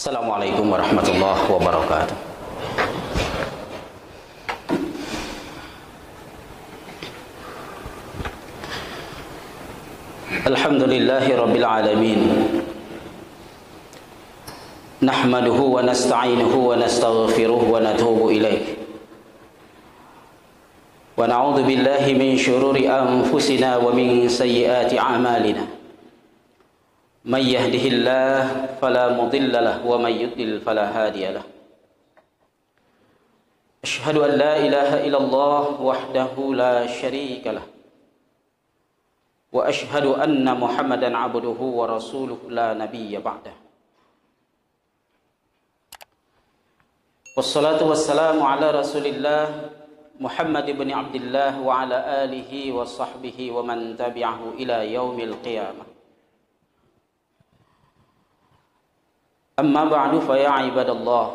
Assalamualaikum warahmatullahi wabarakatuh. Alhamdulillahi rabbil alamin. Nahmaduhu wa nasta'inuhu wa nastaghfiruhu wa natubu ilaih. Wa na'udzu billahi min syururi anfusina wa min sayyiati a'malina. Man yahdihillahu fala mudilla lahu wa man yudlil fala hadiya lahu. Asyhadu an la ilaha illallah wahdahu la syarika lahu. Wa asyhadu anna Muhammadan abduhu wa rasuluhu la nabiyya ba'dah. Wassalatu wassalamu ala Rasulillah Muhammad ibn Abdullah wa ala alihi wa sahbihi wa man tabi'ahu ila yaumil qiyamah. Amma ba'du fa ya ibadallah,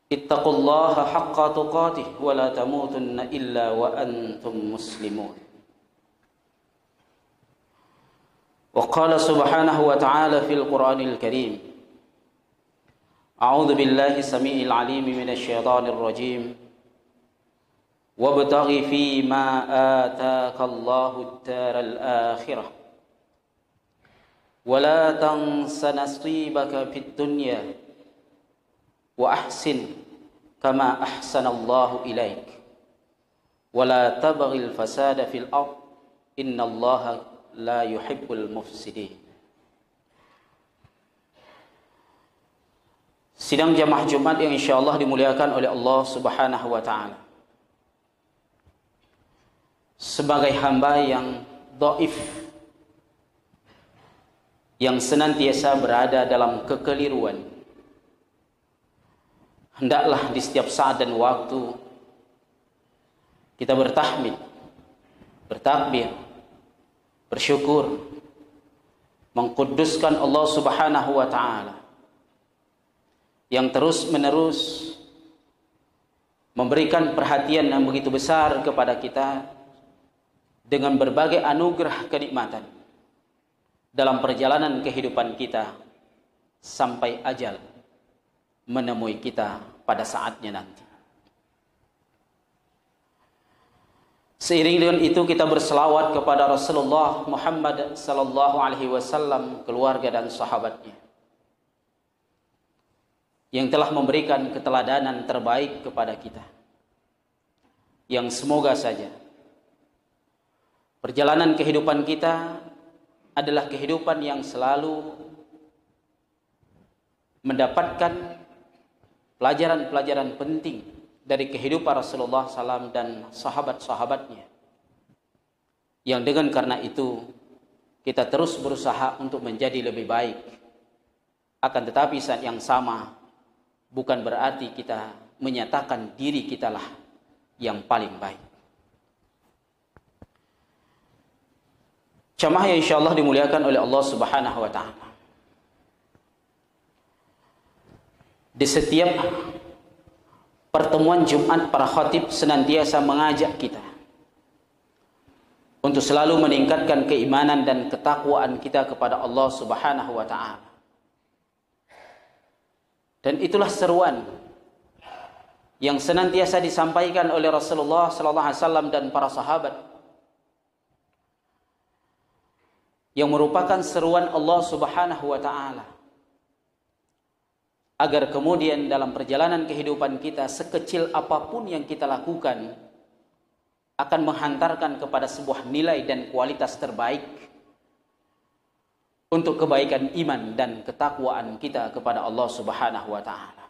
ittaqullaha haqqa tuqatih wa la tamutunna illa wa antum muslimun. Wa qala subhanahu wa ta'ala fil Qur'anil Karim, a'udzu billahi samii'il 'aliim minasy syaithaanir rajiim. Wabtaghi fi ma ataaka Allahu ad-daral akhirah wa la tansa nasibaka fid dunya wa ahsin kama ahsana Allahu ilaik wa la tabghil fasada fil ard innallaha la yuhibbul mufsidin. Sidang jamaah Jumat yang insyaallah dimuliakan oleh Allah Subhanahu wa taala. Sebagai hamba yang dhaif, yang senantiasa berada dalam kekeliruan, hendaklah di setiap saat dan waktu kita bertahmid, bertakbir, bersyukur, mengkuduskan Allah Subhanahu wa taala yang terus-menerus memberikan perhatian yang begitu besar kepada kita dengan berbagai anugerah kenikmatan dalam perjalanan kehidupan kita sampai ajal menemui kita pada saatnya nanti. Seiring dengan itu kita berselawat kepada Rasulullah Muhammad sallallahu alaihi wasallam, keluarga dan sahabatnya yang telah memberikan keteladanan terbaik kepada kita, yang semoga saja perjalanan kehidupan kita adalah kehidupan yang selalu mendapatkan pelajaran-pelajaran penting dari kehidupan Rasulullah SAW dan sahabat-sahabatnya, yang dengan karena itu kita terus berusaha untuk menjadi lebih baik. Akan tetapi saat yang sama bukan berarti kita menyatakan diri kitalah yang paling baik. Jamaah yang insyaallah dimuliakan oleh Allah Subhanahu wa taala. Di setiap pertemuan Jumat, para khatib senantiasa mengajak kita untuk selalu meningkatkan keimanan dan ketakwaan kita kepada Allah Subhanahu wa taala. Dan itulah seruan yang senantiasa disampaikan oleh Rasulullah sallallahu alaihi wasallam dan para sahabat, yang merupakan seruan Allah Subhanahu wa taala agar kemudian dalam perjalanan kehidupan kita, sekecil apapun yang kita lakukan akan menghantarkan kepada sebuah nilai dan kualitas terbaik untuk kebaikan iman dan ketakwaan kita kepada Allah Subhanahu wa taala.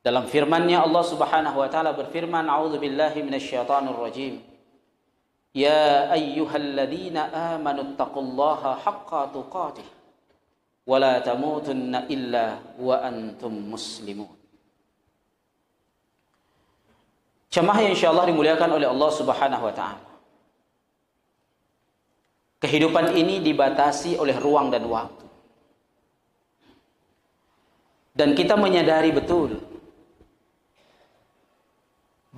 Dalam firman-Nya Allah Subhanahu wa taala berfirman, a'udzubillahi minasyaitonir rajim. Ya ayyuhalladzina amanu taqullaha haqqa tuqatih wa la tamutunna illa wa antum muslimun. Jamaah yang insyaallah dimuliakan oleh Allah Subhanahu wa taala. Kehidupan ini dibatasi oleh ruang dan waktu. Dan kita menyadari betul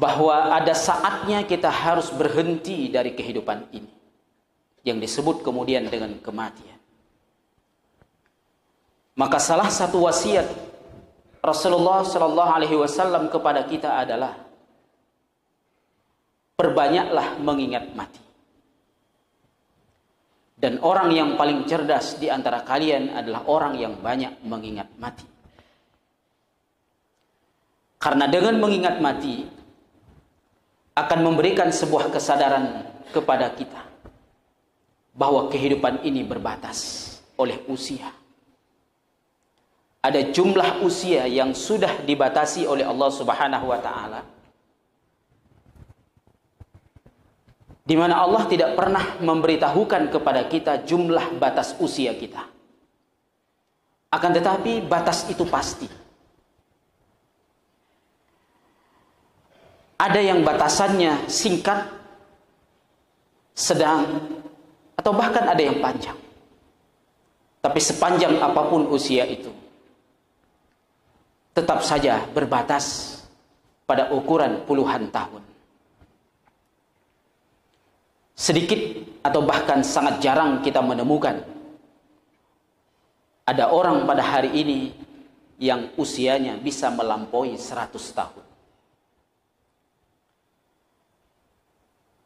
bahwa ada saatnya kita harus berhenti dari kehidupan ini, yang disebut kemudian dengan kematian. Maka salah satu wasiat Rasulullah sallallahu alaihi wasallam kepada kita adalah perbanyaklah mengingat mati. Dan orang yang paling cerdas di antara kalian adalah orang yang banyak mengingat mati. Karena dengan mengingat mati akan memberikan sebuah kesadaran kepada kita bahwa kehidupan ini berbatas oleh usia. Ada jumlah usia yang sudah dibatasi oleh Allah Subhanahu wa taala, di mana Allah tidak pernah memberitahukan kepada kita jumlah batas usia kita. Akan tetapi batas itu pasti. Ada yang batasannya singkat, sedang, atau bahkan ada yang panjang. Tapi sepanjang apapun usia itu, tetap saja berbatas pada ukuran puluhan tahun. Sedikit atau bahkan sangat jarang kita menemukan ada orang pada hari ini yang usianya bisa melampaui 100 tahun.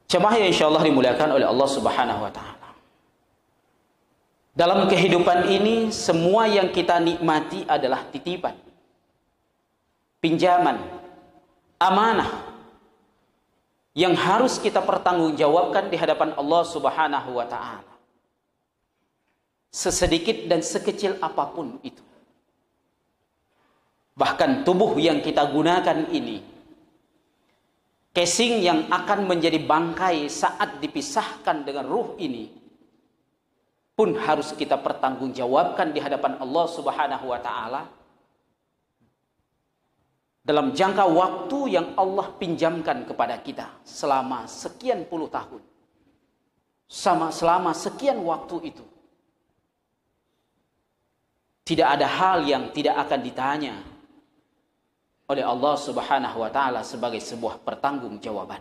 Jemaah yang insyaallah dimuliakan oleh Allah Subhanahu wa taala. Dalam kehidupan ini semua yang kita nikmati adalah titipan, pinjaman, amanah yang harus kita pertanggungjawabkan di hadapan Allah Subhanahu wa taala. Sesedikit dan sekecil apapun itu. Bahkan tubuh yang kita gunakan ini, casing yang akan menjadi bangkai saat dipisahkan dengan ruh ini, pun harus kita pertanggungjawabkan di hadapan Allah Subhanahu wa taala dalam jangka waktu yang Allah pinjamkan kepada kita selama sekian puluh tahun. Selama sekian waktu itu, tidak ada hal yang tidak akan ditanya oleh Allah Subhanahu wa taala sebagai sebuah pertanggungjawaban.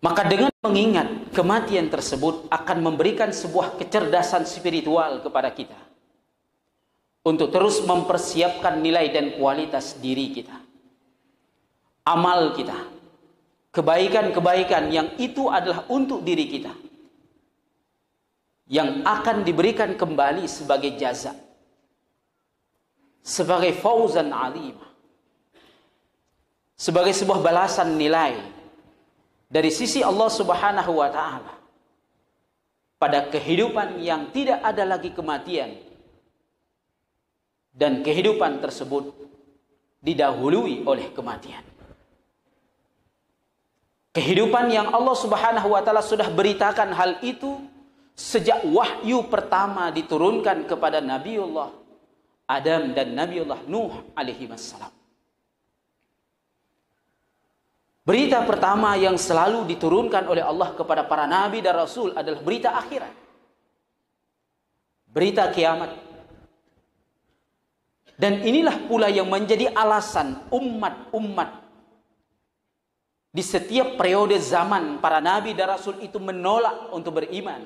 Maka dengan mengingat kematian tersebut akan memberikan sebuah kecerdasan spiritual kepada kita untuk terus mempersiapkan nilai dan kualitas diri kita, amal kita, kebaikan-kebaikan yang itu adalah untuk diri kita, yang akan diberikan kembali sebagai jaza, sebagai fauzan alimah, sebagai sebuah balasan nilai dari sisi Allah Subhanahu wa taala pada kehidupan yang tidak ada lagi kematian. Dan kehidupan tersebut didahului oleh kematian. Kehidupan yang Allah Subhanahu wa taala sudah beritakan hal itu sejak wahyu pertama diturunkan kepada Nabiullah Adam dan Nabiullah Nuh alaihi wassalam. Berita pertama yang selalu diturunkan oleh Allah kepada para nabi dan rasul adalah berita akhirat. Berita kiamat. Dan inilah pula yang menjadi alasan umat-umat di setiap periode zaman para nabi dan rasul itu menolak untuk beriman.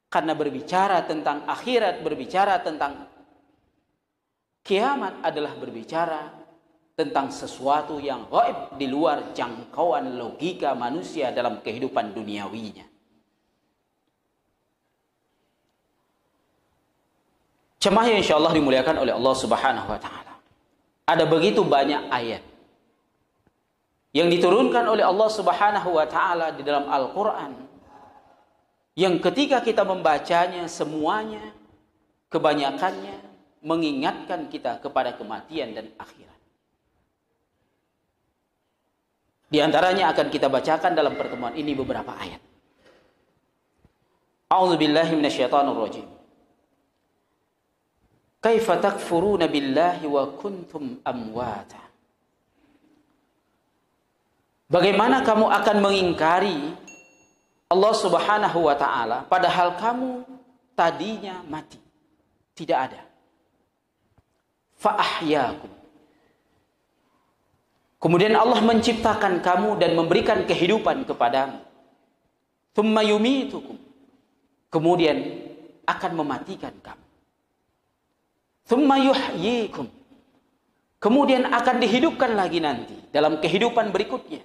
Karena berbicara tentang akhirat, berbicara tentang kiamat adalah berbicara tentang sesuatu yang gaib di luar jangkauan logika manusia dalam kehidupan duniawinya. Jemaah yang insyaallah dimuliakan oleh Allah Subhanahu wa taala. Ada begitu banyak ayat yang diturunkan oleh Allah Subhanahu wa taala di dalam Al-Qur'an yang ketika kita membacanya semuanya, kebanyakannya mengingatkan kita kepada kematian dan akhirat. Di antaranya akan kita bacakan dalam pertemuan ini beberapa ayat. A'udzubillahi minasyaitonirrajim. Kaifa takfuruna billahi wa kuntum amwata. Bagaimana kamu akan mengingkari Allah Subhanahu wa taala padahal kamu tadinya mati, tidak ada. Fa ahyakum. Kemudian Allah menciptakan kamu dan memberikan kehidupan kepadamu. thumma yumitukum, kemudian akan mematikan kamu. Thumma yuhyikum, kemudian akan dihidupkan lagi nanti dalam kehidupan berikutnya.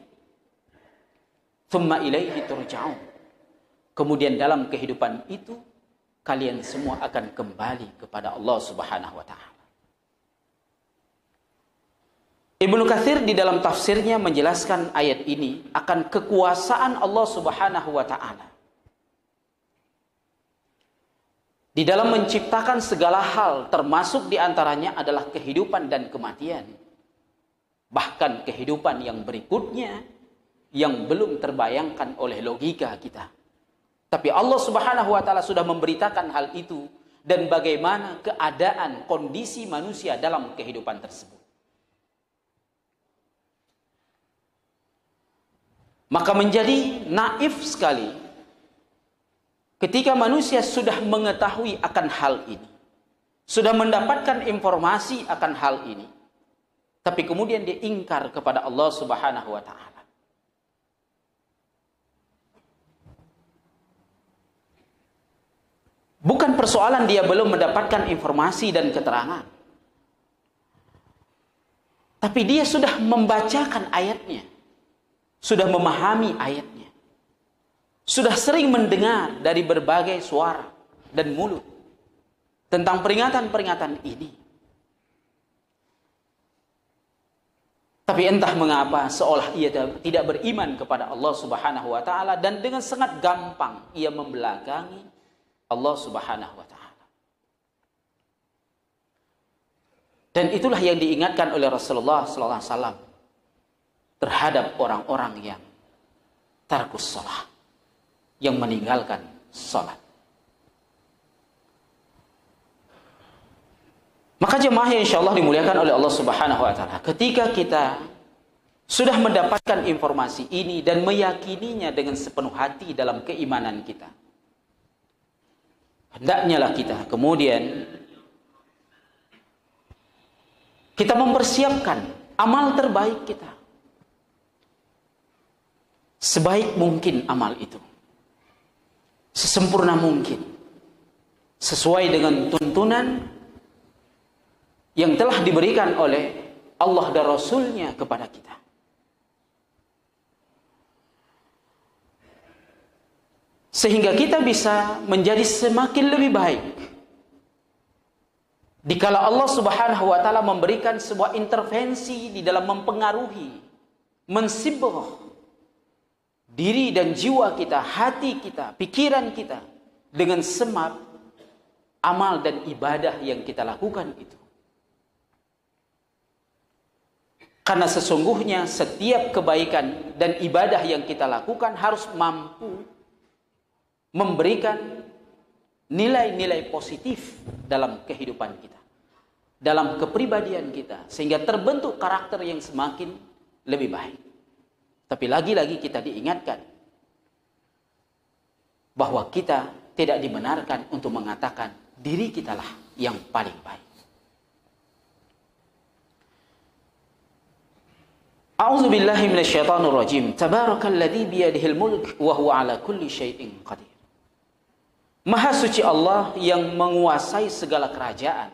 Thumma ilaihi turja'un, kemudian dalam kehidupan itu kalian semua akan kembali kepada Allah Subhanahu wa taala. Ibnu Katsir di dalam tafsirnya menjelaskan ayat ini akan kekuasaan Allah Subhanahu wa taala di dalam menciptakan segala hal, termasuk di antaranya adalah kehidupan dan kematian. Bahkan kehidupan yang berikutnya yang belum terbayangkan oleh logika kita. Tapi Allah Subhanahu wa taala sudah memberitakan hal itu dan bagaimana keadaan kondisi manusia dalam kehidupan tersebut. Maka menjadi naif sekali ketika manusia sudah mengetahui akan hal ini, sudah mendapatkan informasi akan hal ini, tapi kemudian dia ingkar kepada Allah Subhanahu wa taala. Bukan persoalan dia belum mendapatkan informasi dan keterangan, tapi dia sudah membacakan ayatnya, sudah memahami ayatnya, sudah sering mendengar dari berbagai suara dan mulut tentang peringatan-peringatan ini. Tapi entah mengapa seolah ia tidak beriman kepada Allah Subhanahu wa taala dan dengan sangat gampang ia membelakangi Allah Subhanahu wa taala. Dan itulah yang diingatkan oleh Rasulullah sallallahu alaihi wasallam terhadap orang-orang yang tarkus shalah, yang meninggalkan salat. Maka jemaah yang insyaallah dimuliakan oleh Allah Subhanahu wa taala, ketika kita sudah mendapatkan informasi ini dan meyakininya dengan sepenuh hati dalam keimanan kita, hendaknya lah kita kemudian kita mempersiapkan amal terbaik kita. Sebaik mungkin amal itu, sesempurna mungkin, sesuai dengan tuntunan yang telah diberikan oleh Allah dan Rasul-Nya kepada kita. Sehingga kita bisa menjadi semakin lebih baik dikala Allah Subhanahu wa taala memberikan sebuah intervensi di dalam mempengaruhi, mensibgh diri dan jiwa kita, hati kita, pikiran kita dengan semak amal dan ibadah yang kita lakukan itu. Karena sesungguhnya setiap kebaikan dan ibadah yang kita lakukan harus mampu memberikan nilai-nilai positif dalam kehidupan kita, dalam kepribadian kita, sehingga terbentuk karakter yang semakin lebih baik. Tapi lagi-lagi kita diingatkan bahwa kita tidak dibenarkan untuk mengatakan diri kitalah yang paling baik. A'udzu billahi minasyaitonir rajim. Tabarakalladzi biyadihil mulk wa huwa ala kulli syai'in qadir. Maha suci Allah yang menguasai segala kerajaan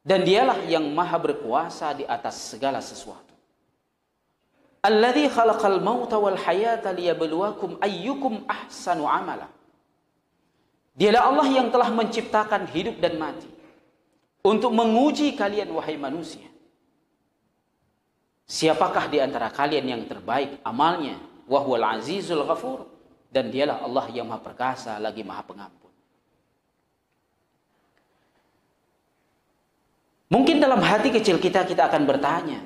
dan dialah yang maha berkuasa di atas segala sesuatu. Alladzi khalaqal mauta wal hayata liyabluwakum ayyukum ahsanu amala. Dialah Allah yang telah menciptakan hidup dan mati untuk menguji kalian wahai manusia. Siapakah di antara kalian yang terbaik amalnya? Wa huwal azizul ghafur, dan dialah Allah yang maha perkasa lagi maha pengampun. Mungkin dalam hati kecil kita akan bertanya,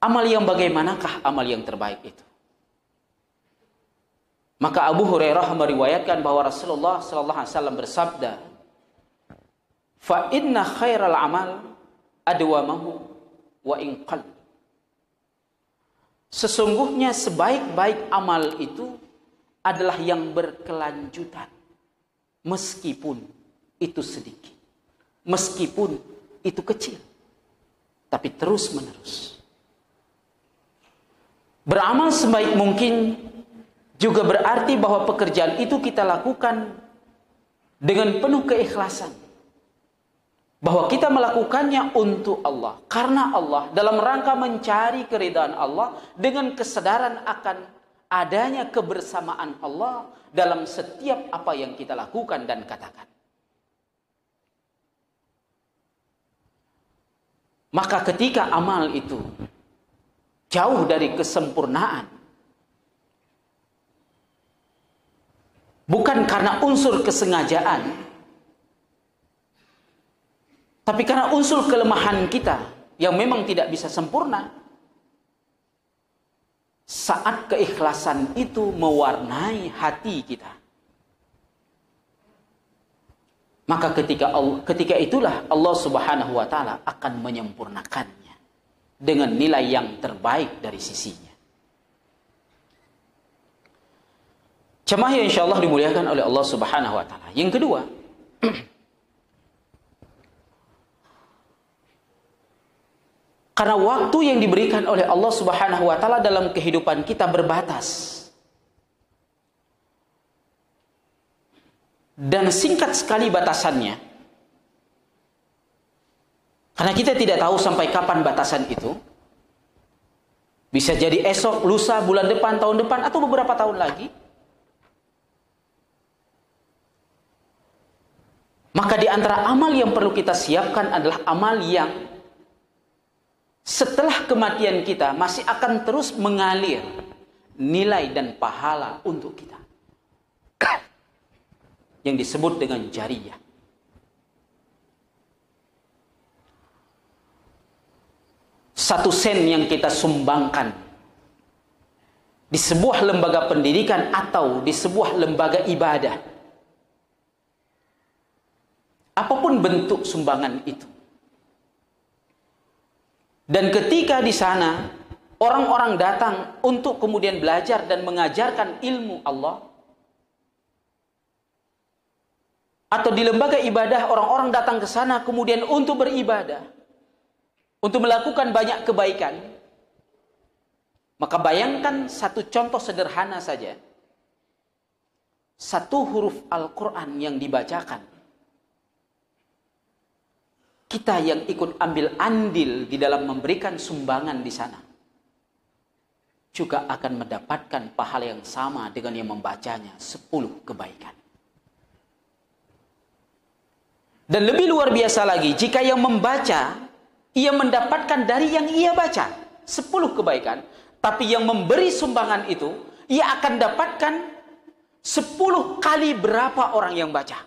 amal yang bagaimanakah amal yang terbaik itu? Maka Abu Hurairah meriwayatkan bahwa Rasulullah sallallahu alaihi wasallam bersabda, "Fa inna khairal amal adwamahu wa in qall." Sesungguhnya sebaik-baik amal itu adalah yang berkelanjutan, meskipun itu sedikit, meskipun itu kecil, tapi terus-menerus. Beramal sebaik mungkin juga berarti bahwa pekerjaan itu kita lakukan dengan penuh keikhlasan. Bahwa kita melakukannya untuk Allah, karena Allah, dalam rangka mencari keridhaan Allah, dengan kesadaran akan adanya kebersamaan Allah dalam setiap apa yang kita lakukan dan katakan. Maka ketika amal itu jauh dari kesempurnaan, bukan karena unsur kesengajaan, tapi karena unsur kelemahan kita yang memang tidak bisa sempurna, saat keikhlasan itu mewarnai hati kita, maka ketika itulah Allah Subhanahu wa taala akan menyempurnakannya dengan nilai yang terbaik dari sisinya. Jemaah yang insyaallah dimuliakan oleh Allah Subhanahu wa taala. Yang kedua, karena waktu yang diberikan oleh Allah Subhanahu wa taala dalam kehidupan kita berbatas. Dan singkat sekali batasannya. Karena kita tidak tahu sampai kapan batasan itu. Bisa jadi esok, lusa, bulan depan, tahun depan, atau beberapa tahun lagi. Maka di antara amal yang perlu kita siapkan adalah amal yang setelah kematian kita masih akan terus mengalir nilai dan pahala untuk kita, yang disebut dengan jariyah. Satu sen yang kita sumbangkan di sebuah lembaga pendidikan atau di sebuah lembaga ibadah, apapun bentuk sumbangan itu, dan ketika di sana orang-orang datang untuk kemudian belajar dan mengajarkan ilmu Allah, atau di lembaga ibadah orang-orang datang ke sana kemudian untuk beribadah, untuk melakukan banyak kebaikan, maka bayangkan satu contoh sederhana saja. Satu huruf Al-Quran yang dibacakan, kita yang ikut ambil andil di dalam memberikan sumbangan di sana juga akan mendapatkan pahala yang sama dengan yang membacanya 10 kebaikan. Dan lebih luar biasa lagi, jika yang membaca ia mendapatkan dari yang ia baca 10 kebaikan, tapi yang memberi sumbangan itu ia akan dapatkan 10 kali berapa orang yang baca.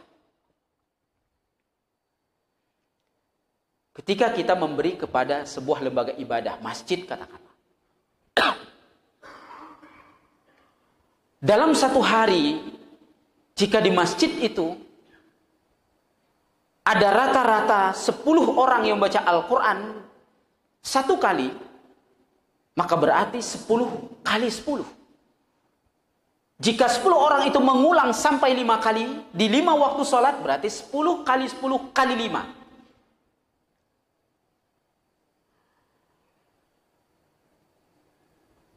Ketika kita memberi kepada sebuah lembaga ibadah, masjid katakanlah, dalam satu hari, jika di masjid itu ada rata-rata 10 orang yang baca Al-Quran satu kali, maka berarti 10 kali 10. Jika 10 orang itu mengulang sampai 5 kali, di 5 waktu sholat, berarti 10 kali 10 kali 5.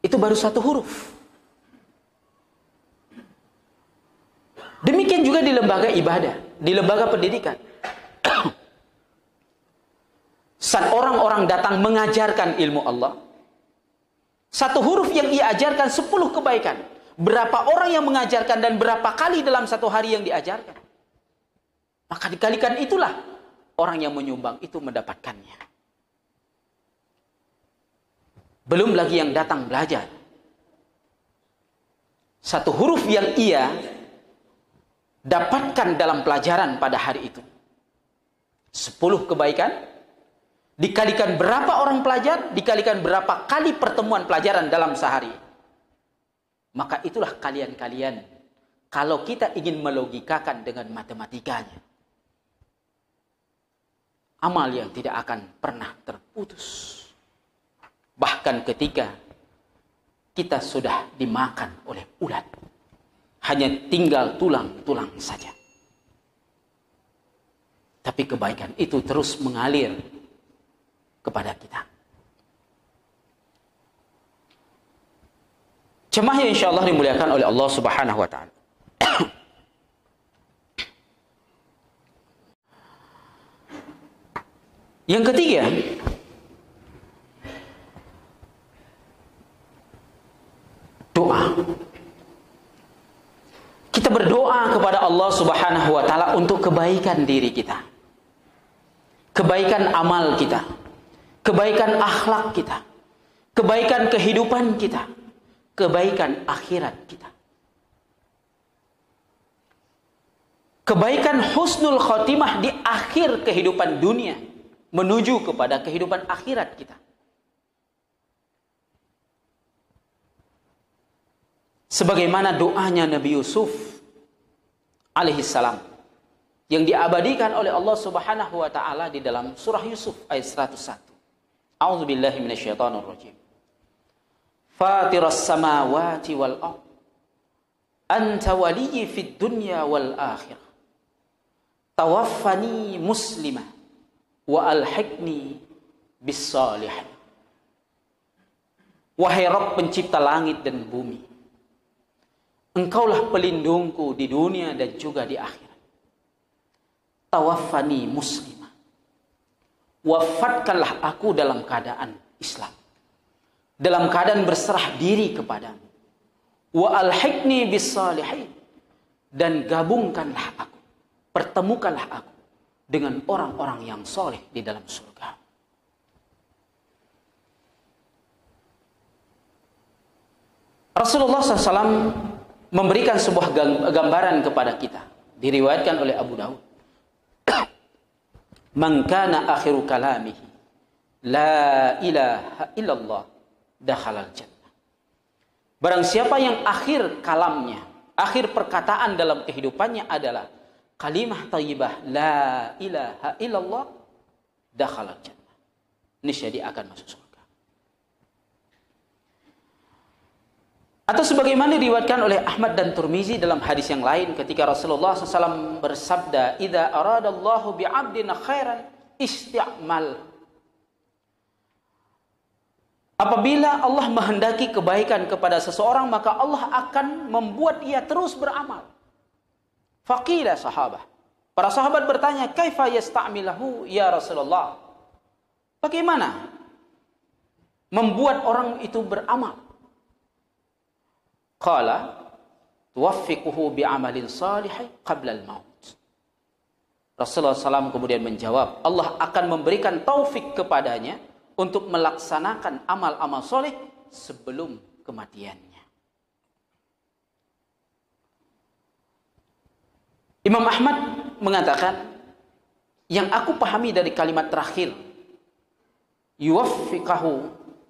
Itu baru satu huruf. Demikian juga di lembaga ibadah, di lembaga pendidikan. Saat orang-orang datang mengajarkan ilmu Allah, satu huruf yang ia ajarkan 10 kebaikan. Berapa orang yang mengajarkan dan berapa kali dalam satu hari yang diajarkan. Maka dikalikan itulah orang yang menyumbang itu mendapatkannya. Belum lagi yang datang belajar. Satu huruf yang ia dapatkan dalam pelajaran pada hari itu, 10 kebaikan, dikalikan berapa orang pelajar, dikalikan berapa kali pertemuan pelajaran dalam sehari. Maka itulah kalian-kalian, kalau kita ingin melogikakan dengan matematikanya, amal yang tidak akan pernah terputus. Bahkan ketika kita sudah dimakan oleh ulat, hanya tinggal tulang-tulang saja, tapi kebaikan itu terus mengalir kepada kita. Jemaah yang insyaallah dimuliakan oleh Allah Subhanahu wa taala. Yang ketiga, doa. Kita berdoa kepada Allah Subhanahu wa taala untuk kebaikan diri kita. Kebaikan amal kita. Kebaikan akhlak kita. Kebaikan kehidupan kita. Kebaikan akhirat kita. Kebaikan husnul khotimah di akhir kehidupan dunia menuju kepada kehidupan akhirat kita. Sebagaimana doanya Nabi Yusuf alaihissalam yang diabadikan oleh Allah Subhanahu wa taala di dalam surah Yusuf ayat 101. A'udzubillahi minasyaitonir rajim. Fatiras samawati wal ardh anta waliyyi fid dunya wal akhirah. Tawaffani muslimah wa alhiqni bis salihin. Wahai Rabb pencipta langit dan bumi, Engkaulah pelindungku di dunia dan juga di akhirat. Tawaffani muslimah. Wafatkanlah aku dalam keadaan Islam. Dalam keadaan berserah diri kepadamu. Wa alhiqni bis salihin. Dan gabungkanlah aku. Pertemukanlah aku dengan orang-orang yang soleh di dalam surga. Rasulullah SAW memberikan sebuah gambaran kepada kita. Diriwayatkan oleh Abu Daud. Man kana akhiru kalamihi la ilaha illallah dakhalal jannah. Barang siapa yang akhir kalamnya, akhir perkataan dalam kehidupannya adalah kalimah thayyibah la ilaha illallah dakhalal jannah. Niscaya dia akan masuk surga. Atau sebagaimana diriwayatkan oleh Ahmad dan Tirmizi dalam hadis yang lain ketika Rasulullah SAW bersabda, "Idza aradallahu bi'abdin khairan isti'mal." Apabila Allah menghendaki kebaikan kepada seseorang, maka Allah akan membuat ia terus beramal. Faqila sahabah. Para sahabat bertanya, "Kaifa yasta'milahu ya Rasulullah?" Bagaimana membuat orang itu beramal? Qala tuwaffiquhu bi'amalin salih qabla al-maut. Rasulullah SAW kemudian menjawab, Allah akan memberikan taufik kepadanya untuk melaksanakan amal-amal soleh sebelum kematiannya. Imam Ahmad mengatakan, yang aku pahami dari kalimat terakhir, yuwaffiqahu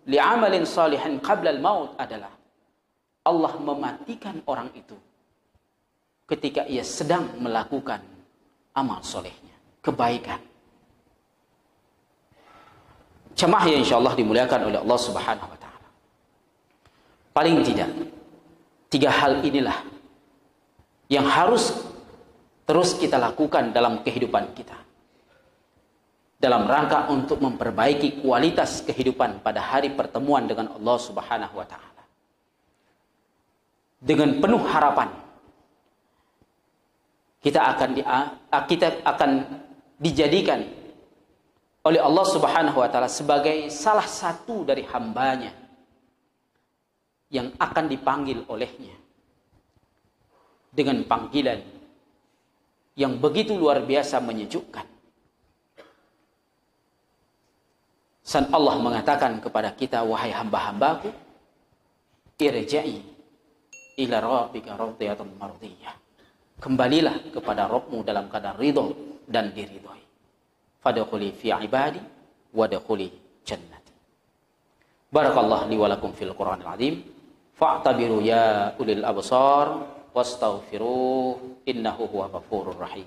li'amalin salihin qabla al-maut adalah Allah mematikan orang itu ketika ia sedang melakukan amal solehnya, kebaikan. Jemaah yang insyaallah dimuliakan oleh Allah Subhanahu wa taala. Paling tidak 3 hal inilah yang harus terus kita lakukan dalam kehidupan kita. Dalam rangka untuk memperbaiki kualitas kehidupan pada hari pertemuan dengan Allah Subhanahu wa taala. Dengan penuh harapan kita akan dijadikan oleh Allah Subhanahu wa taala sebagai salah satu dari hambanya yang akan dipanggil olehnya dengan panggilan yang begitu luar biasa menyejukkan. Dan Allah mengatakan kepada kita, wahai hamba-hambaku, irja'i ila rabbika radiyatan mardiyah. Kembalilah kepada Rabbmu dalam keadaan ridho dan diridhoi. Fadkhuli fi ibadi wadkhuli jannati. Barakallahu li wa lakum fil Qur'anil azim. Fa'tabiru ya ulil absar wastaghfiruh innahu huwa ghafurur rahim.